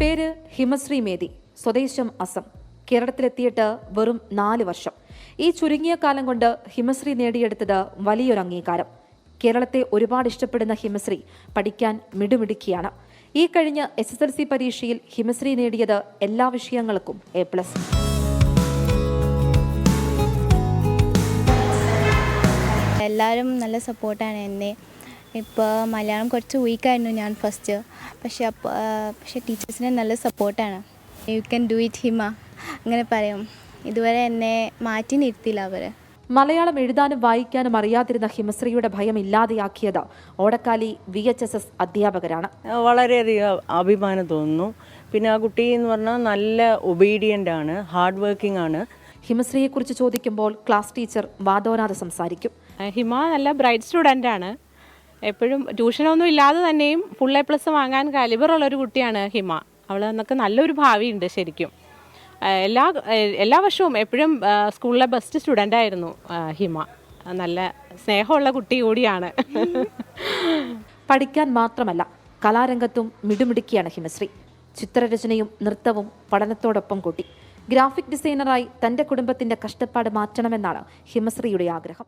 പേര് ഹിമശ്രീ മേതി, സ്വദേശം അസം. കേരളത്തിലെത്തിയിട്ട് വെറും 4 വർഷം. ഈ ചുരുങ്ങിയ കാലം കൊണ്ട് ഹിമശ്രീ നേടിയെടുത്തത് വലിയൊരു അംഗീകാരം. കേരളത്തെ ഒരുപാട് ഇഷ്ടപ്പെടുന്ന ഹിമശ്രീ പഠിക്കാൻ മിടുമിടുക്കിയാണ്. ഈ കഴിഞ്ഞ SSLC പരീക്ഷയിൽ ഹിമശ്രീ നേടിയത് എല്ലാ വിഷയങ്ങൾക്കും A+. എല്ലാവരും നല്ല സപ്പോർട്ടാണ് എന്നെ. ഇപ്പോൾ മലയാളം കുറച്ച് വീക്കായിരുന്നു ഞാൻ ഫസ്റ്റ്, പക്ഷേ ടീച്ചേഴ്സിന് നല്ല സപ്പോർട്ടാണ്. യു ക്യാൻ ഡു ഇറ്റ് ഹിമ അങ്ങനെ പറയും. ഇതുവരെ എന്നെ മാറ്റി നിർത്തിയില്ല അവർ. മലയാളം എഴുതാനും വായിക്കാനും അറിയാതിരുന്ന ഹിമശ്രീയുടെ ഭയം ഇല്ലാതെയാക്കിയത് ഓടക്കാലി VHSS അധ്യാപകരാണ്. വളരെയധികം അഭിമാനം തോന്നുന്നു. പിന്നെ ആ കുട്ടി എന്ന് പറഞ്ഞാൽ നല്ല ഒബീഡിയൻ്റ് ആണ്, ഹാർഡ് വർക്കിംഗ് ആണ്. ഹിമശ്രീയെക്കുറിച്ച് ചോദിക്കുമ്പോൾ ക്ലാസ് ടീച്ചർ വാദോരാതെ സംസാരിക്കും. ഹിമ നല്ല ബ്രൈറ്റ് സ്റ്റുഡൻ്റ് ആണ്. എപ്പോഴും ട്യൂഷനൊന്നും ഇല്ലാതെ തന്നെയും ഫുൾ A+ വാങ്ങാൻ കാലിബറുള്ളൊരു കുട്ടിയാണ് ഹിമ. അവൾ എന്നൊക്കെ നല്ലൊരു ഭാവിയുണ്ട് ശരിക്കും. എല്ലാ വർഷവും എപ്പോഴും സ്കൂളിലെ ബെസ്റ്റ് സ്റ്റുഡൻ്റ് ആയിരുന്നു ഹിമ. നല്ല സ്നേഹമുള്ള കുട്ടി കൂടിയാണ്. പഠിക്കാൻ മാത്രമല്ല കലാരംഗത്തും മിടുമിടുക്കിയാണ് ഹിമശ്രീ. ചിത്രരചനയും നൃത്തവും പഠനത്തോടൊപ്പം കൂട്ടി. ഗ്രാഫിക് ഡിസൈനറായി തന്റെ കുടുംബത്തിന്റെ കഷ്ടപ്പാട് മാറ്റണമെന്നാണ് ഹിമശ്രീയുടെ ആഗ്രഹം.